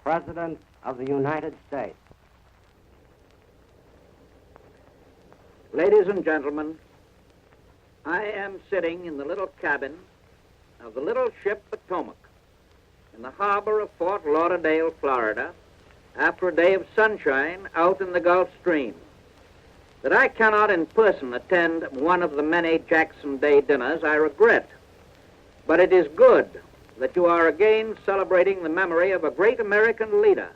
President of the United States. Ladies and gentlemen, I am sitting in the little cabin of the little ship Potomac in the harbor of Fort Lauderdale, Florida, after a day of sunshine out in the Gulf Stream. That I cannot in person attend one of the many Jackson Day dinners, I regret. But it is good that you are again celebrating the memory of a great American leader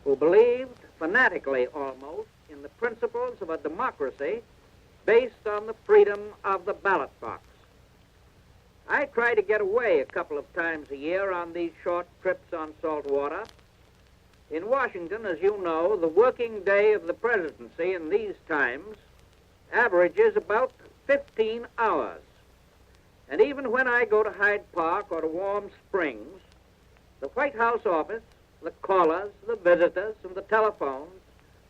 who believed, fanatically almost, in the principles of a democracy based on the freedom of the ballot box. I try to get away a couple of times a year on these short trips on salt water. In Washington, as you know, the working day of the presidency in these times averages about 15 hours. And even when I go to Hyde Park or to Warm Springs, the White House office, the callers, the visitors, and the telephones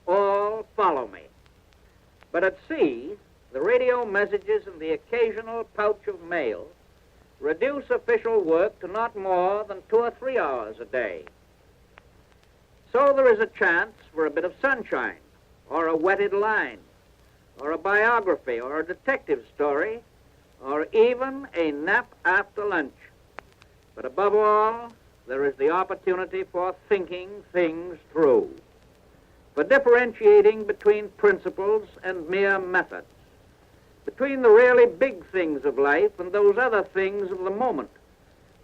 all follow me. But at sea, the radio messages and the occasional pouch of mail reduce official work to not more than 2 or 3 hours a day. So there is a chance for a bit of sunshine, or a wetted line, or a biography, or a detective story, or even a nap after lunch. But above all, there is the opportunity for thinking things through, for differentiating between principles and mere methods, between the really big things of life and those other things of the moment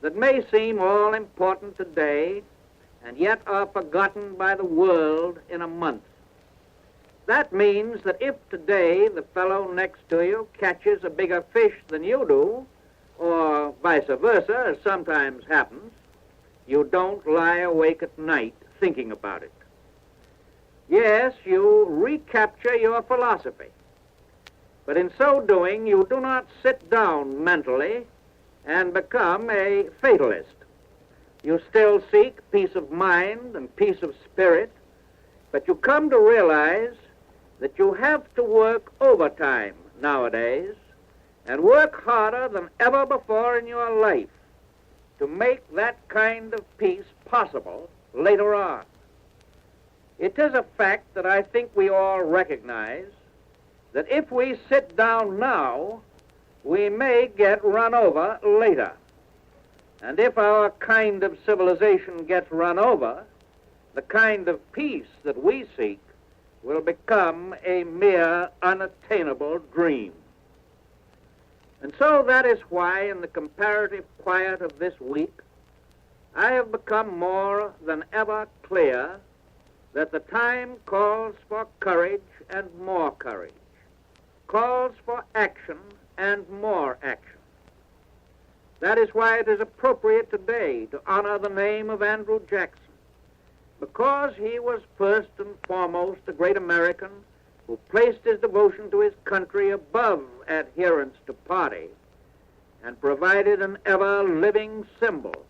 that may seem all important today and yet are forgotten by the world in a month. That means that if today the fellow next to you catches a bigger fish than you do, or vice versa, as sometimes happens, you don't lie awake at night thinking about it. Yes, you recapture your philosophy, but in so doing, you do not sit down mentally and become a fatalist. You still seek peace of mind and peace of spirit, but you come to realize that you have to work overtime nowadays and work harder than ever before in your life to make that kind of peace possible later on. It is a fact that I think we all recognize that if we sit down now, we may get run over later. And if our kind of civilization gets run over, the kind of peace that we seek will become a mere unattainable dream. And so that is why, in the comparative quiet of this week, I have become more than ever clear that the time calls for courage and more courage, calls for action and more action. That is why it is appropriate today to honor the name of Andrew Jackson, because he was first and foremost a great American who placed his devotion to his country above adherence to party and provided an ever-living symbol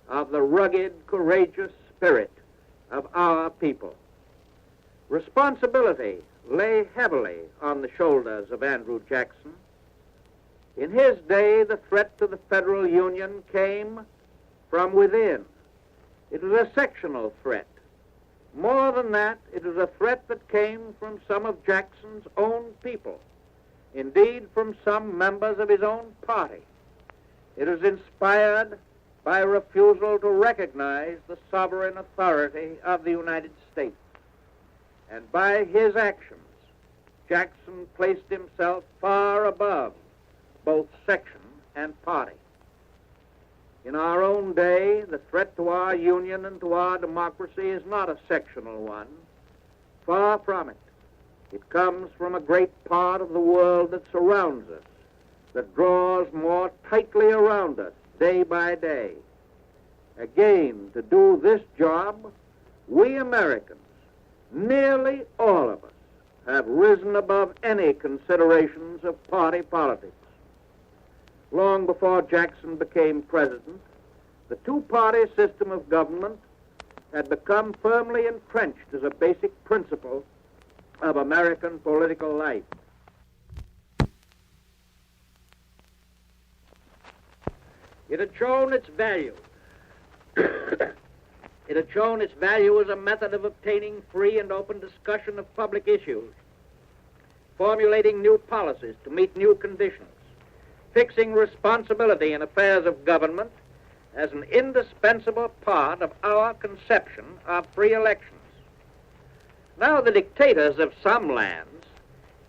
of the rugged, courageous spirit of our people. Responsibility lay heavily on the shoulders of Andrew Jackson. In his day, the threat to the federal union came from within. It was a sectional threat. More than that, it was a threat that came from some of Jackson's own people, indeed from some members of his own party. It was inspired by a refusal to recognize the sovereign authority of the United States. And by his actions, Jackson placed himself far above both section and party. In our own day, the threat to our union and to our democracy is not a sectional one. Far from it. It comes from a great part of the world that surrounds us, that draws more tightly around us day by day. Again, to do this job, we Americans, nearly all of us, have risen above any considerations of party politics. Long before Jackson became president, the two-party system of government had become firmly entrenched as a basic principle of American political life. It had shown its value It had shown its value as a method of obtaining free and open discussion of public issues, formulating new policies to meet new conditions, fixing responsibility in affairs of government as an indispensable part of our conception of free elections. Now, the dictators of some lands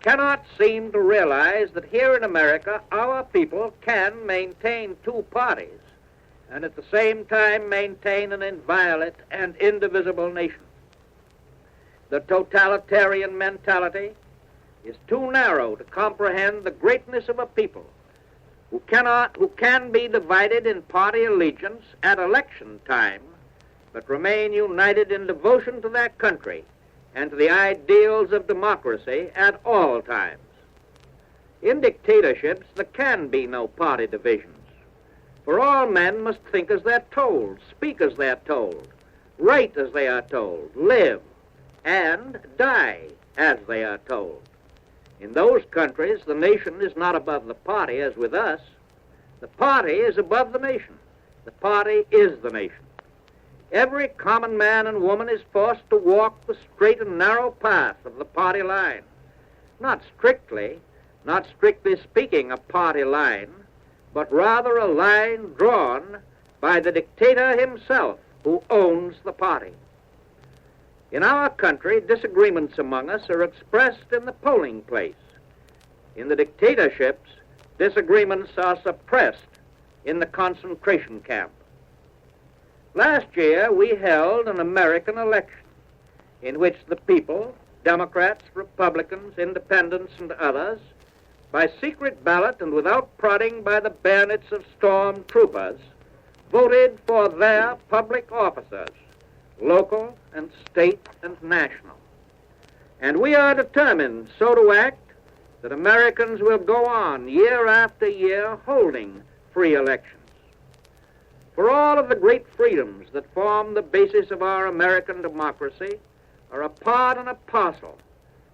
cannot seem to realize that here in America our people can maintain two parties and at the same time maintain an inviolate and indivisible nation. The totalitarian mentality is too narrow to comprehend the greatness of a people who can be divided in party allegiance at election time, but remain united in devotion to their country and to the ideals of democracy at all times. In dictatorships, there can be no party divisions, for all men must think as they're told, speak as they're told, write as they are told, live and die as they are told. In those countries, the nation is not above the party, as with us. The party is above the nation. The party is the nation. Every common man and woman is forced to walk the straight and narrow path of the party line. Not strictly speaking, a party line, but rather a line drawn by the dictator himself who owns the party. In our country, disagreements among us are expressed in the polling place. In the dictatorships, disagreements are suppressed in the concentration camp. Last year, we held an American election in which the people, Democrats, Republicans, Independents, and others, by secret ballot and without prodding by the bayonets of storm troopers, voted for their public officers, local and state and national. And we are determined so to act that Americans will go on year after year holding free elections. For all of the great freedoms that form the basis of our American democracy are a part and a parcel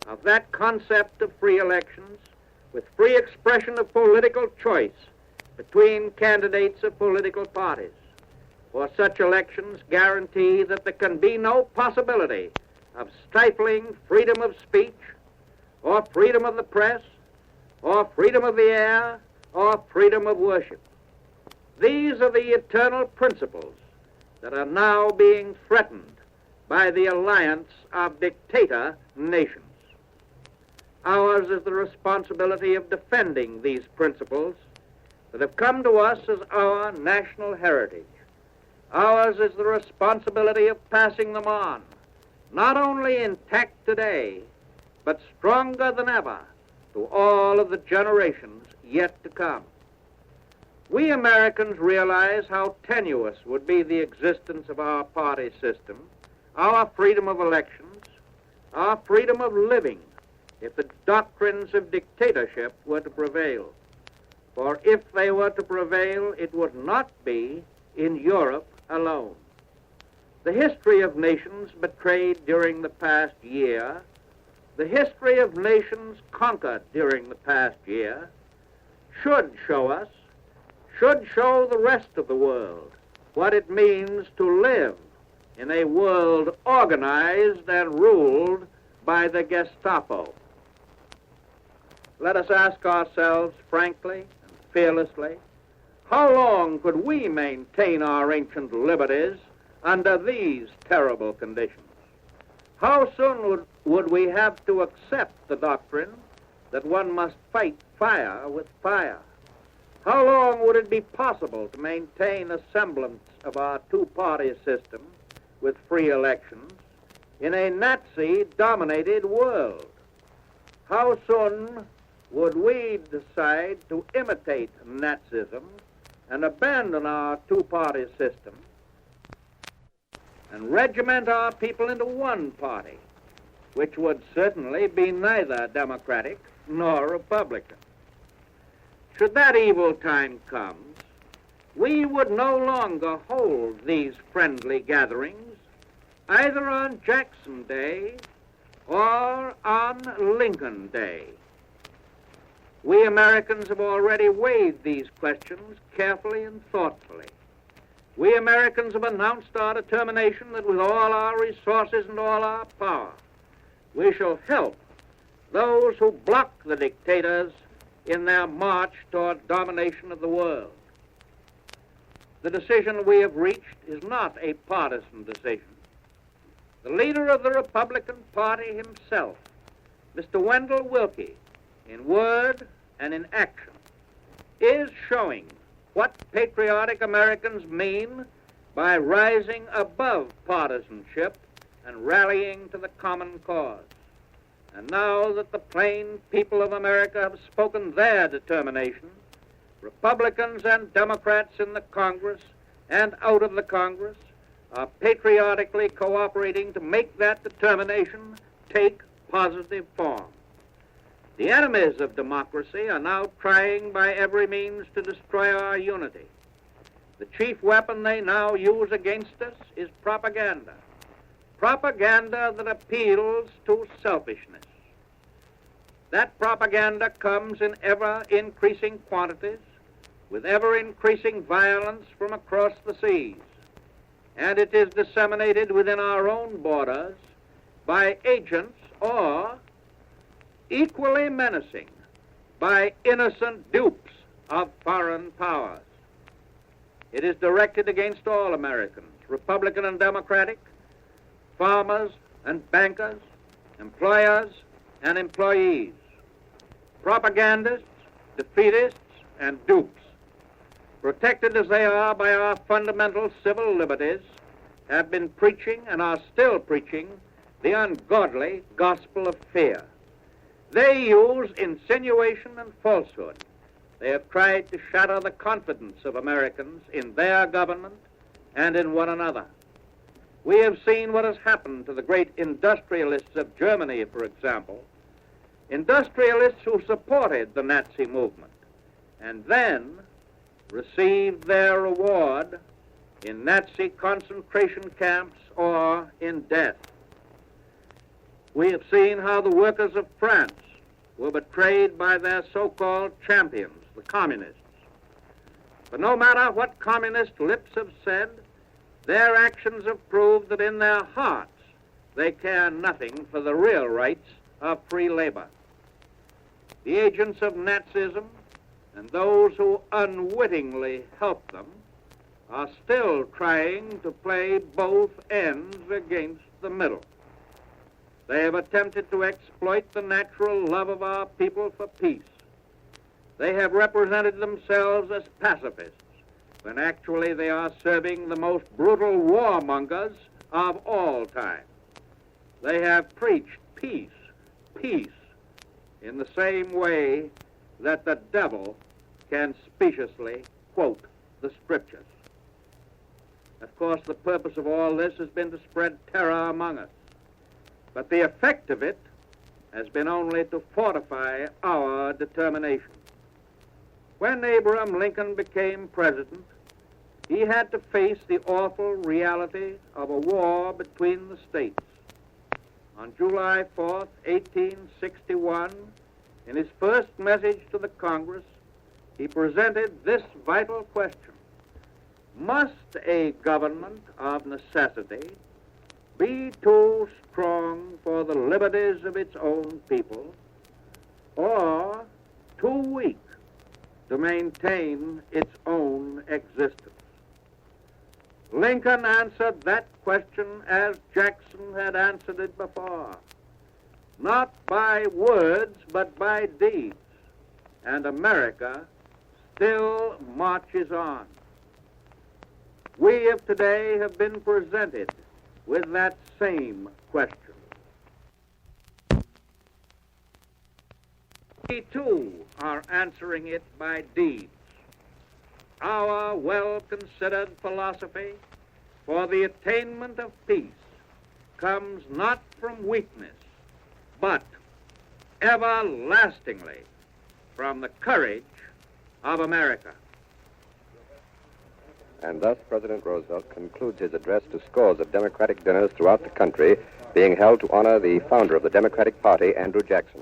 of that concept of free elections with free expression of political choice between candidates of political parties. For such elections guarantee that there can be no possibility of stifling freedom of speech, or freedom of the press, or freedom of the air, or freedom of worship. These are the eternal principles that are now being threatened by the alliance of dictator nations. Ours is the responsibility of defending these principles that have come to us as our national heritage. Ours is the responsibility of passing them on, not only intact today, but stronger than ever to all of the generations yet to come. We Americans realize how tenuous would be the existence of our party system, our freedom of elections, our freedom of living, if the doctrines of dictatorship were to prevail. For if they were to prevail, it would not be in Europe alone. The history of nations betrayed during the past year, the history of nations conquered during the past year, should show the rest of the world what it means to live in a world organized and ruled by the Gestapo. Let us ask ourselves frankly and fearlessly, how long could we maintain our ancient liberties under these terrible conditions? How soon would we have to accept the doctrine that one must fight fire with fire? How long would it be possible to maintain a semblance of our two-party system with free elections in a Nazi-dominated world? How soon would we decide to imitate Nazism and abandon our two-party system and regiment our people into one party, which would certainly be neither Democratic nor Republican? Should that evil time come, we would no longer hold these friendly gatherings either on Jackson Day or on Lincoln Day. We Americans have already weighed these questions carefully and thoughtfully. We Americans have announced our determination that with all our resources and all our power, we shall help those who block the dictators in their march toward domination of the world. The decision we have reached is not a partisan decision. The leader of the Republican Party himself, Mr. Wendell Willkie, in word and in action, is showing what patriotic Americans mean by rising above partisanship and rallying to the common cause. And now that the plain people of America have spoken their determination, Republicans and Democrats in the Congress and out of the Congress are patriotically cooperating to make that determination take positive form. The enemies of democracy are now trying by every means to destroy our unity. The chief weapon they now use against us is propaganda. Propaganda that appeals to selfishness. That propaganda comes in ever-increasing quantities, with ever-increasing violence from across the seas, and it is disseminated within our own borders by agents or, equally menacing, by innocent dupes of foreign powers. It is directed against all Americans, Republican and Democratic, farmers and bankers, employers and employees, propagandists, defeatists, and dupes. Protected as they are by our fundamental civil liberties, have been preaching and are still preaching the ungodly gospel of fear. They use insinuation and falsehood. They have tried to shatter the confidence of Americans in their government and in one another. We have seen what has happened to the great industrialists of Germany, for example, industrialists who supported the Nazi movement and then received their reward in Nazi concentration camps or in death. We have seen how the workers of France were betrayed by their so-called champions, the communists. But no matter what communist lips have said, their actions have proved that in their hearts they care nothing for the real rights of free labor. The agents of Nazism and those who unwittingly help them are still trying to play both ends against the middle. They have attempted to exploit the natural love of our people for peace. They have represented themselves as pacifists, when actually they are serving the most brutal warmongers of all time. They have preached peace, peace, in the same way that the devil can speciously quote the scriptures. Of course, the purpose of all this has been to spread terror among us, but the effect of it has been only to fortify our determination. When Abraham Lincoln became president, he had to face the awful reality of a war between the states. On July 4th, 1861, in his first message to the Congress, he presented this vital question: must a government of necessity be too strong for the liberties of its own people, or too weak to maintain its own existence? Lincoln answered that question as Jackson had answered it before, not by words but by deeds, and America still marches on. We of today have been presented with that same question. We too are answering it by deeds. Our well-considered philosophy for the attainment of peace comes not from weakness, but everlastingly from the courage of America. And thus President Roosevelt concludes his address to scores of Democratic dinners throughout the country, being held to honor the founder of the Democratic Party, Andrew Jackson.